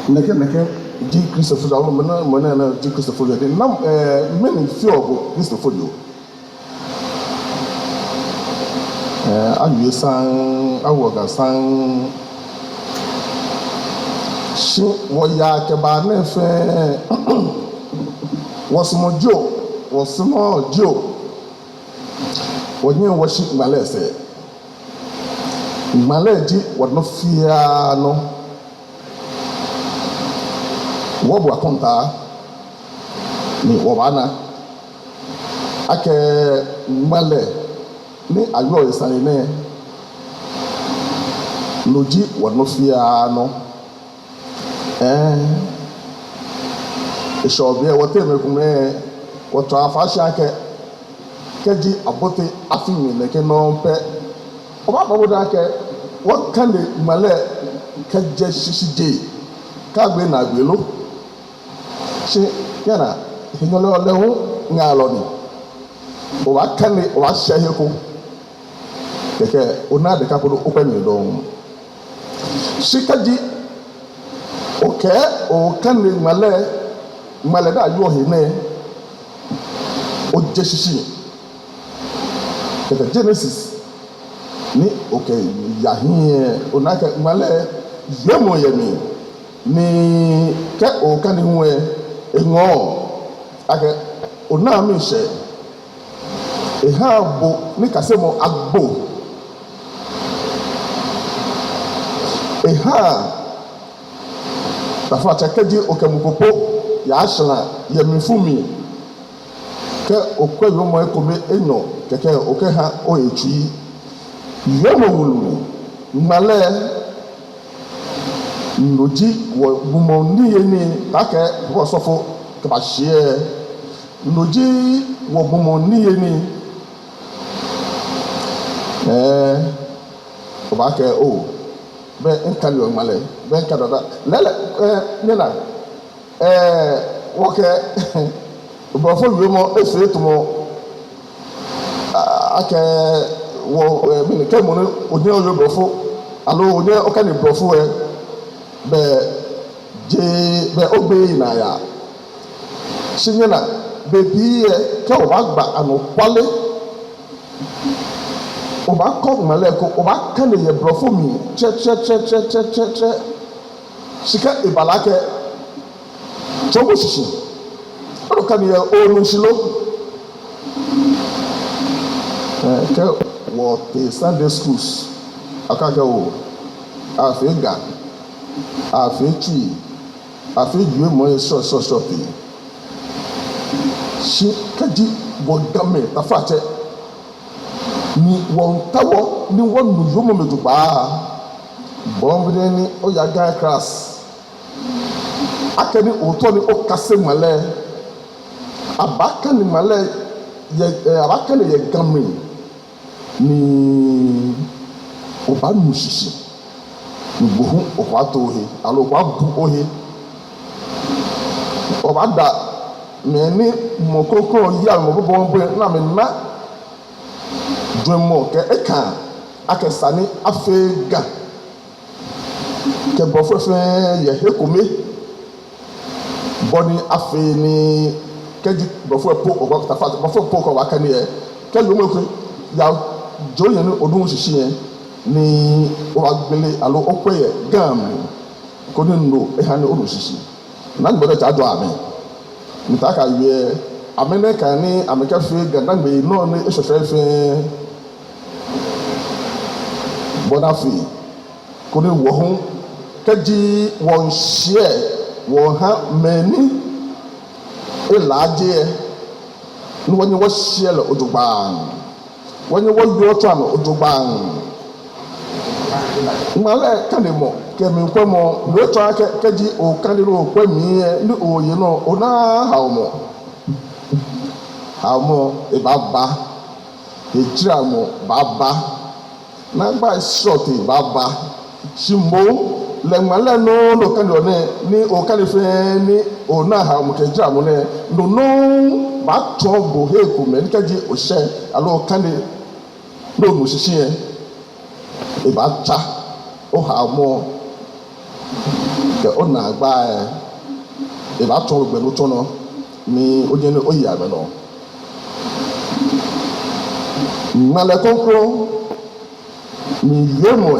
neke di Christopher awo mena na di Christopher de nam many few of Christopher do awie san awoga san shi wo ya ke ba na fe wasmo jo wonye wo shi malese malaji wadno fia no wo bo akonta ni wo bana ake male ni ayo isani ne loji wadno fia no ishobie wote mekume woto afasha ke keji abote afimi neke no pe oba boda ke what can the male keje shishije kagbe na gbelo se yana hinyole olehu ngalo ni oba kan oba shehe ko keke ona de kapodo okwani don shikaji okay o kan the male da yo hine o je shishi keke Genesis ni okay yahin onaka male yemo yemi ni ke o kan hu enwo ake ona mi se bo ni kasemo agbo tafa chakaji okamupopo ya ashla yemifumi ke okwe yomo ekobe eno keke oke ha o echi yemo wulu male ndoji wo bumo niye ni take wo sofo ke ba hie ndoji wo bumo niye ni o ba ke o be enkali o male be enkadada lele nena wo ke bo fo yomo esetumo ake wo mi ke mo ni onye oyo brofo alo onye okani brofo be ogbe na ya shinyana be bi ke o ba gba anu kwale o ba ko male ko o ba kan ye brofo mi che shika ibalake chobo shishi o kan ye o nu shilo ke wo the Sunday schools akaka wo afega afechi afejuwe mo so shi kaji bo game tafache ni won tawo ni won nu yomo meduba bombre ni o ya ga class akani oto ni o kase male abaka ni male abaka ni ye game ni oba mushishi nubuhu okwato ohe alo kwabu ohe oba da meni mokoko ya mobobo mbo na me na dwemo ke eka akesani afega ke bofefe ye hekome boni afe ni keji bofo po oba tafa bofo po ko wakani e ke yo moko ya joye ni odun shishi yen ni o agbele alo okweye gam ko ni no e ha ni o shishi na gbodo ja do amen mitaka ye amene kan ni ameka fe ganda gbe no ni e sofe fe bonafi ko ni wo hun keji won share wo ha meni e laje ni woni wo share lo odugba woni wo yo to an odugba male kanimo kemi kwemo nwoto ake keji o kaniro kwemi ni oye no ona hawmo e baba e tiramo baba na gba short e baba shimbo le male no lo kaniro ni o kanife ni ona hawmo ke tiramo ne no ba to bo he ko me ni keji o she alo kani no mo sisi ibacha o ha mo ke ona agba e ba to gbe no to no ni oje ni oyi abe no male konkro ni yemo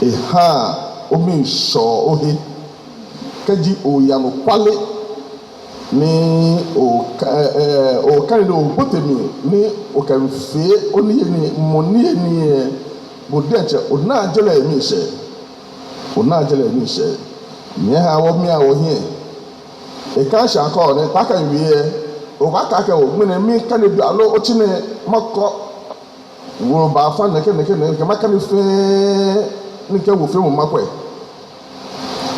e ha omi so ohe kaji oya no kwale ni o kan ni o botemi ni o kan fe oni ni moni ni bodenche ona ajele mi se ni ha wo mi awo hin e ka sha ko ni ta kan wiye o ba ka ke o mene mi kan bi alo o ti ne mako wo ba fa ne ke maka ni fe ni ke wo fe mo mako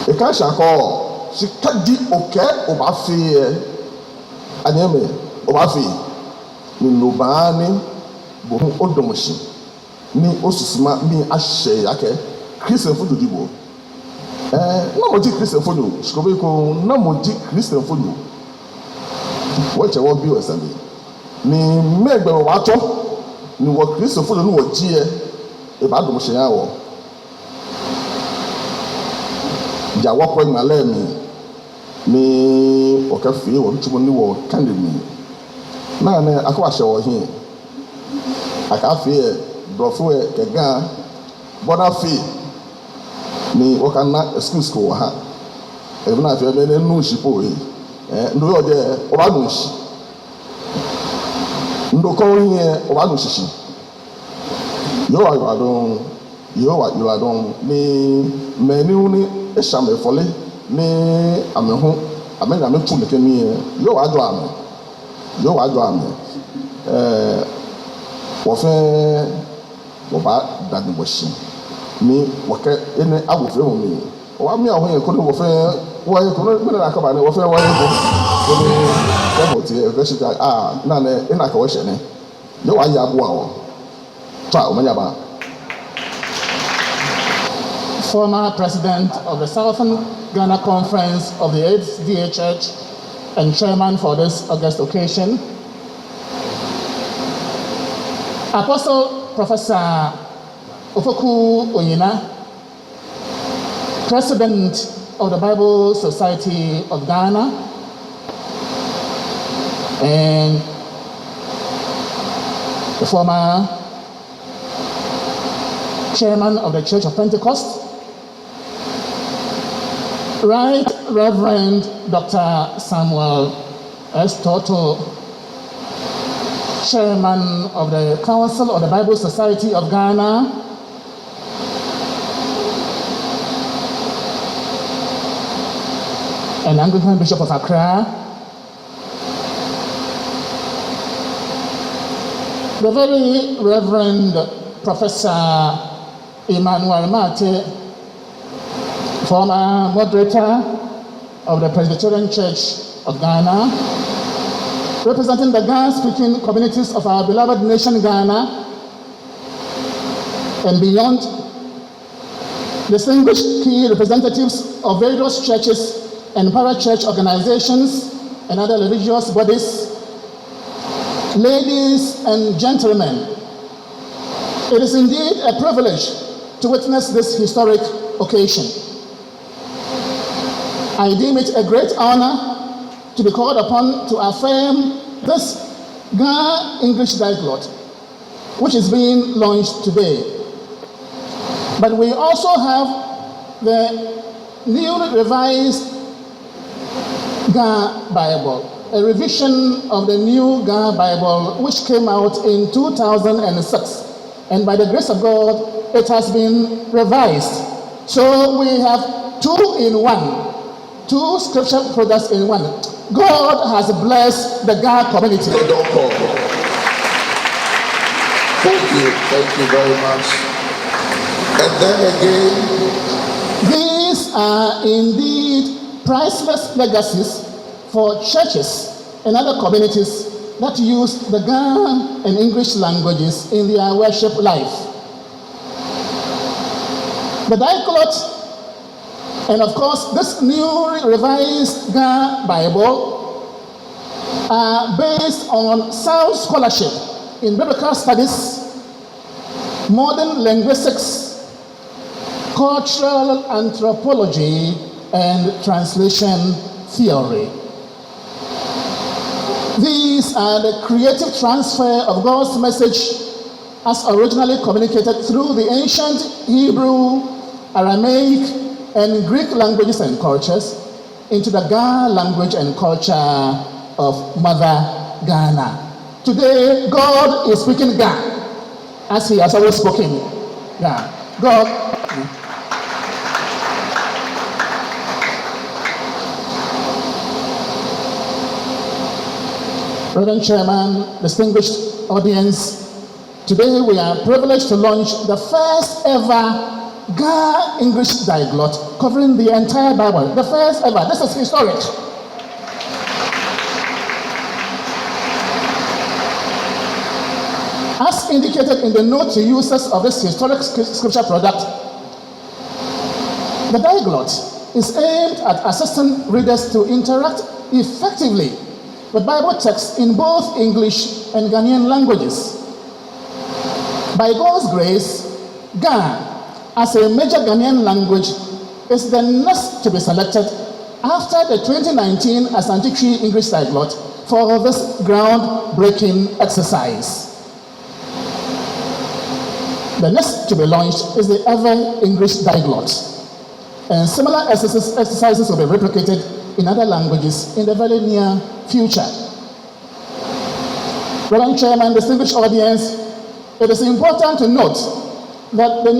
e ka sha ko si kadi oke o ba fe anyame o ba fe ni no ba ni bo odomoshi ni osusuma ni ahye yake Christian fodo dibo na mo ji Christian fodo skobe ko na mo ji Christian fodo wo che wo bi o sabe ni megbe wa to ni wo Christian fodo ni wo ji e ba domoshi ya wo ja wo ko ngale mi ni o ka fi wo ntumo ni wo kande mi na na akwa hye wo hin aka fi brofo ke ga bona fi ni o kan na excuse ko ha e na fi be nu shipo ndo yo je o ba nu shi ndo ko yin o ba nu shishi yo wa don ni menu ni e shame fole ni amehu amena me tu neke mi yo wa do ame wo fe wo ba dagbo shi ni wo ke ene awofe mo mi o wa mi awo yen ko ni wo fe wo ye ko ni na ka ba ni wo fe wo ye ko ni ke mo ti e ke shi na ne ina ka wo she ne yo wa ya bo awo ta o manya ba. Former president of the Southern Ghana Conference of the 8th DA Church and chairman for this august occasion, Apostle Professor Opoku Onyina, president of the Bible Society of Ghana, and the former chairman of the Church of Pentecost, Right Reverend Dr. Samuel S. Toto, Chairman of the Council of the Bible Society of Ghana, and Anglican Bishop of Accra, the very Reverend Professor Emmanuel Mate, former moderator of the Presbyterian Church of Ghana, representing the Ghana-speaking communities of our beloved nation Ghana and beyond, distinguished key representatives of various churches and parachurch organizations and other religious bodies, ladies and gentlemen, it is indeed a privilege to witness this historic occasion. I deem it a great honor to be called upon to affirm this Ghana English Diglot, which is being launched today. But we also have the newly revised Ghana Bible, a revision of the new Ghana Bible which came out in 2006. And by the grace of God, it has been revised. So we have two scripture products in one. God has blessed the Ghana community. Thank you very much. And then again, these are indeed priceless legacies for churches and other communities that use the Ghana and English languages in their worship life. The Diglot, and of course this newly revised Ghana Bible, are based on sound scholarship in biblical studies, modern linguistics, cultural anthropology, and translation theory. These are the creative transfer of God's message as originally communicated through the ancient Hebrew, Aramaic, and Greek languages and cultures into the Ga language and culture of Mother Ghana. Today, God is speaking Ga, as He has always spoken Ga. God. Reverend Chairman, distinguished audience, today we are privileged to launch the first ever Ga English Diglot covering the entire Bible. The first ever. This is historic. As indicated in the note to users of this historic scripture product, the Diglot is aimed at assisting readers to interact effectively with Bible texts in both English and Ghanaian languages. By God's grace, Ga, as a major Ghanaian language, is the next to be selected after the 2019 Asante Tree English Diglot for this groundbreaking exercise. The next to be launched is the Ever English Diglot, and similar exercises will be replicated in other languages in the very near future. Reverend Chairman, distinguished audience, it is important to note that the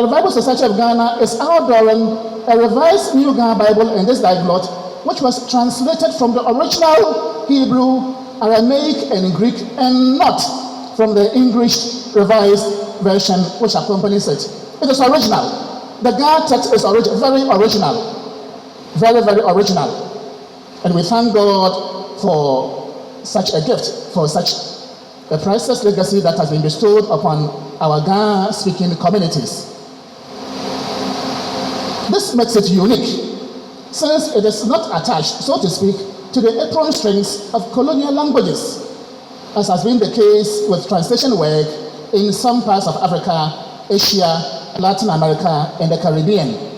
Bible Society of Ghana is outdooring a revised New Ghana Bible in this Diglot, which was translated from the original Hebrew, Aramaic, and Greek, and not from the English revised version which accompanies it. It is original. The Ghana text is very original. Very, very original. And we thank God for such a gift, for such a priceless legacy that has been bestowed upon our Ghana speaking communities. This makes it unique, since it is not attached, so to speak, to the apron strings of colonial languages, as has been the case with translation work in some parts of Africa, Asia, Latin America, and the Caribbean.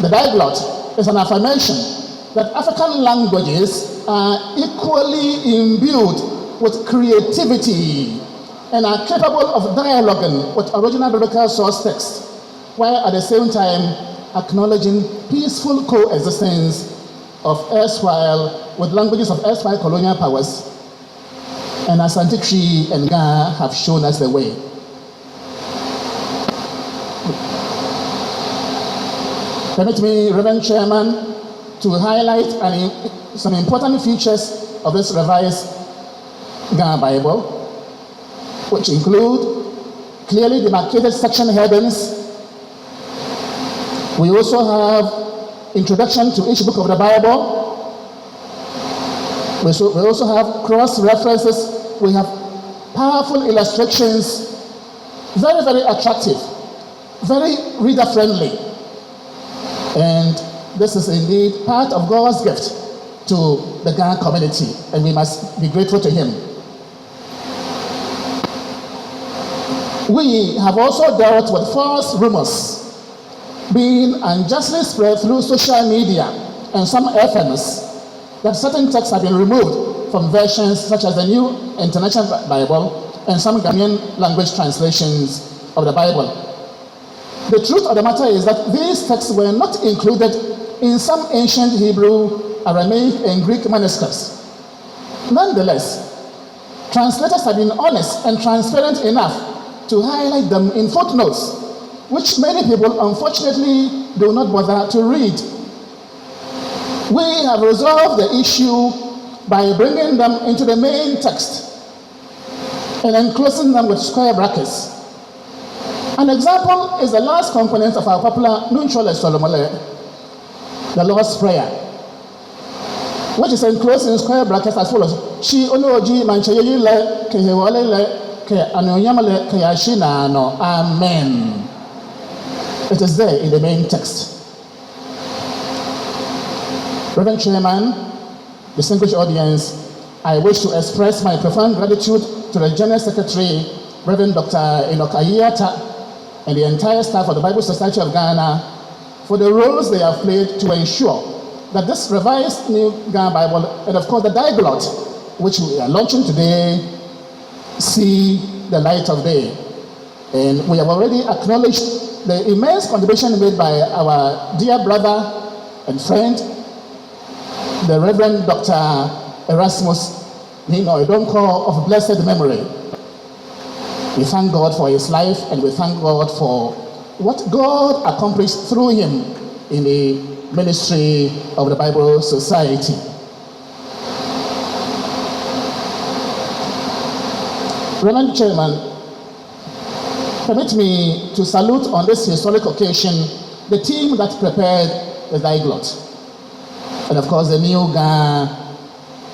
The Diglot is an affirmation that African languages are equally imbued with creativity and are capable of dialoguing with original biblical source texts, while at the same time acknowledging peaceful coexistence of erstwhile with languages of erstwhile colonial powers. And Asante Tree and Ghana have shown us the way. Permit me, Reverend Chairman, to highlight some important features of this revised Ghana Bible, which include clearly demarcated section headings. We also have introduction to each book of the Bible. We also have cross-references. We have powerful illustrations, very, very attractive, very reader-friendly. And this is indeed part of God's gift to the Ghana community, and we must be grateful to Him. We have also dealt with false rumors being unjustly spread through social media and some FMs that certain texts have been removed from versions such as the New International Bible and some Ghanaian language translations of the Bible. The truth of the matter is that these texts were not included in some ancient Hebrew, Aramaic, and Greek manuscripts. Nonetheless, translators have been honest and transparent enough to highlight them in footnotes, which many people unfortunately do not bother to read. We have resolved the issue by bringing them into the main text and enclosing them with square brackets. An example is the last component of our popular Nunchole Solomole, the Lord's Prayer, which is enclosed in square brackets as follows. Shi onoji manchayi le kehewale le ke anoyamale keyashina no. Amen. It is there in the main text. Reverend Chairman, distinguished audience, I wish to express my profound gratitude to the General Secretary Reverend Dr. Enoch Ayata, and the entire staff of the Bible Society of Ghana for the roles they have played to ensure that this revised New Ghana Bible, and of course the Diglot, which we are launching today, see the light of day. And we have already acknowledged the immense contribution made by our dear brother and friend, the Reverend Dr. Erasmus Nino Edonko of blessed memory. We thank God for his life, and we thank God for what God accomplished through him in the ministry of the Bible Society. Reverend Chairman, permit me to salute on this historic occasion the team that prepared the Diglot, and of course the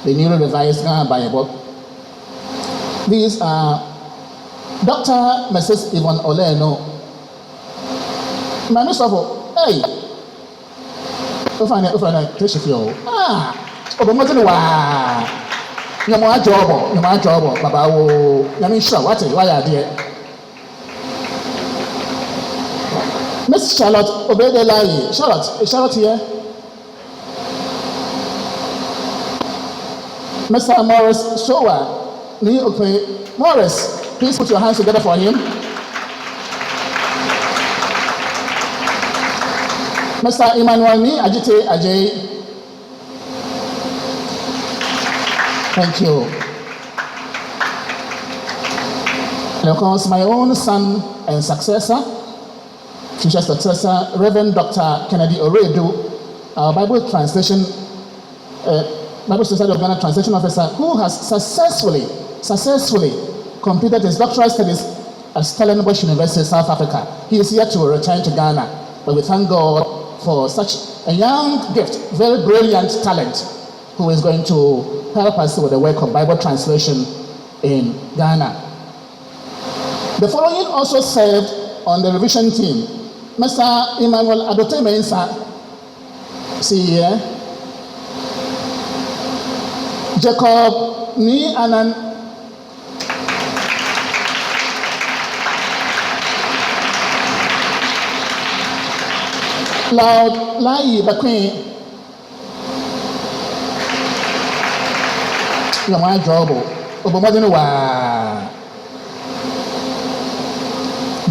newly revised Ghana Bible. These are Dr. Mrs. Yvonne Oleno. Mami Sofo, hey, Ofana, Teshifio. Obomotin wa. Nyamo ajobo, baba wo. Nyami sure what why are there? Miss Charlotte Obedelai. Charlotte here. Mr. Morris Showa. Morris, please put your hands together for him. Mr. Emmanuel Ni Ajite Ajay. Thank you. And of course, my own son and successor, future successor, Reverend Dr. Kennedy Oredu, our Bible Society of Ghana Translation Officer, who has successfully completed his doctoral studies at Stellenbosch University, South Africa. He is here to return to Ghana, but we thank God for such a young gift, very brilliant talent, who is going to help us with the work of Bible translation in Ghana. The following also served on the revision team: Mr. Emmanuel Adote Mensa, see here, Jacob Ni Anan, Cloud Lai Bakwe, Yama Jobo, Obomodinwa,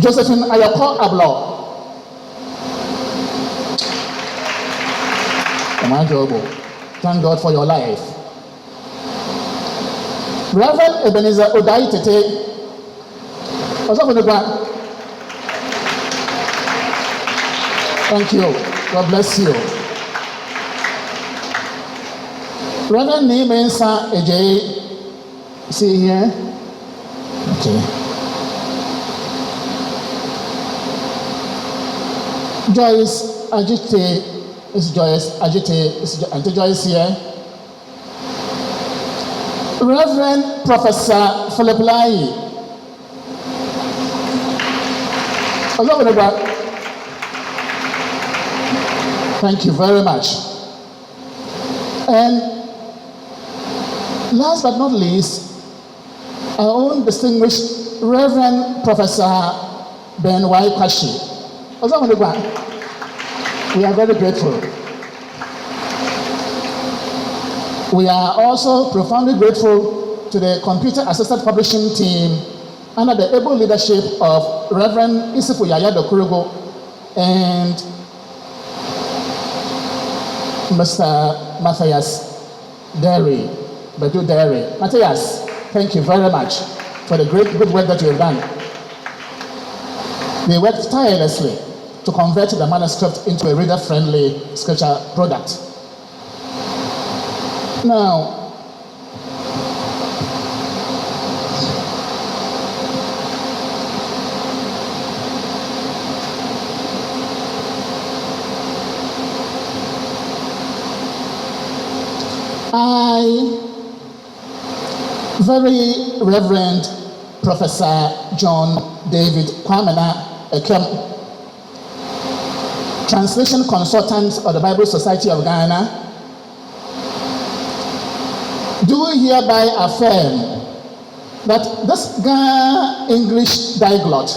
Josephine Ayako Ablo, Yama Jobo. Thank God for your life. Reverend Ebenezer Odai Tete, what's up with the ground? Thank you. God bless you. Reverend Nimensa Ejay, see here? Okay. Joyce Ajite, is Joyce Ajite, is Auntie Joyce here? Reverend Professor Philip Lai. Hello, everybody. Thank you very much. And last but not least, our own distinguished Reverend Professor Ben Y. Kwashi. Hello, everybody. We are very grateful. We are also profoundly grateful to the computer-assisted publishing team under the able leadership of Reverend Isifu Yaya Dokurugo and Mr. Matthias Derry, Badu Derry. Matthias, thank you very much for the good work that you have done. They worked tirelessly to convert the manuscript into a reader-friendly scripture product. Now, Very Reverend Professor John David Kwamena Ekem, Translation Consultant of the Bible Society of Ghana, do hereby affirm that this Ghana English Diglot,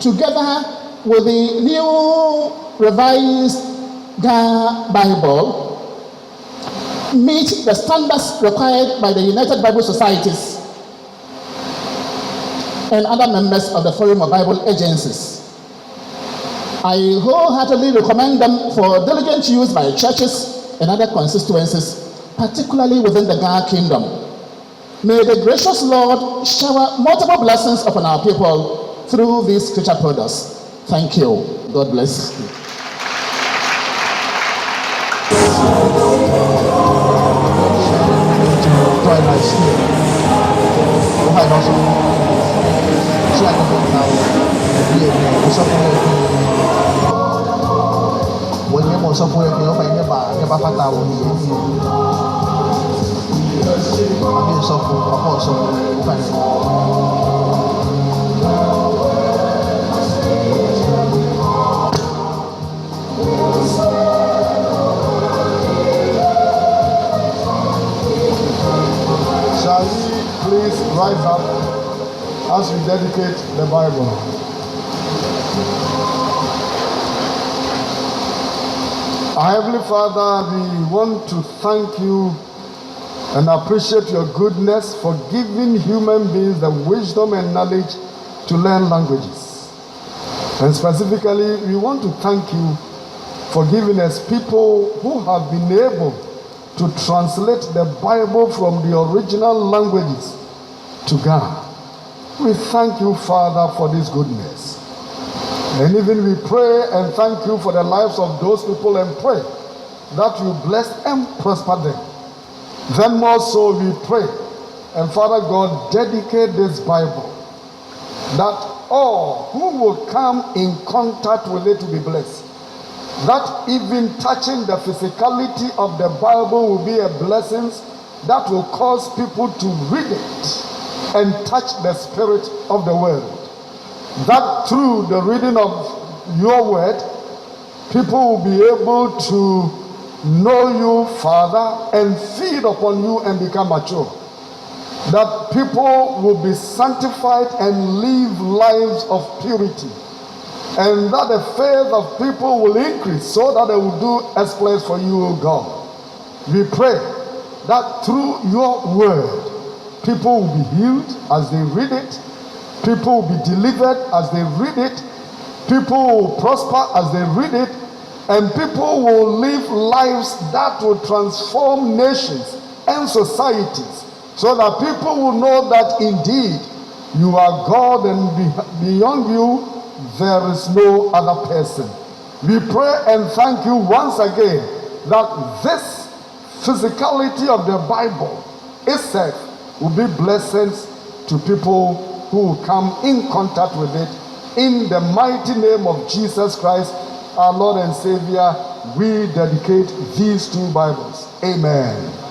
together with the new revised Ghana Bible, meet the standards required by the United Bible Societies and other members of the Forum of Bible Agencies. I wholeheartedly recommend them for diligent use by churches and other constituencies, particularly within the Ghana Kingdom. May the gracious Lord shower multiple blessings upon our people through these scripture products. Thank you. God bless you. Shall we please rise up as we dedicate the Bible? Our Heavenly Father, we want to thank you and appreciate your goodness for giving human beings the wisdom and knowledge to learn languages. And specifically, we want to thank you for giving us people who have been able to translate the Bible from the original languages to Ghana. We thank you, Father, for this goodness. And even we pray and thank you for the lives of those people and pray that you bless and prosper them. Then more so we pray, and Father God, dedicate this Bible, that all who will come in contact with it will be blessed. That even touching the physicality of the Bible will be a blessing that will cause people to read it and touch the spirit of the world. That through the reading of your word, people will be able to know you, Father, and feed upon you and become mature. That people will be sanctified and live lives of purity. And that the faith of people will increase so that they will do exploits for you, O God. We pray that through your word, people will be healed as they read it. People will be delivered as they read it. People will prosper as they read it. And people will live lives that will transform nations and societies, so that people will know that indeed you are God and beyond you there is no other person. We pray and thank you once again that this physicality of the Bible itself will be blessings to people who will come in contact with it. In the mighty name of Jesus Christ, our Lord and Savior, we dedicate these two Bibles. Amen.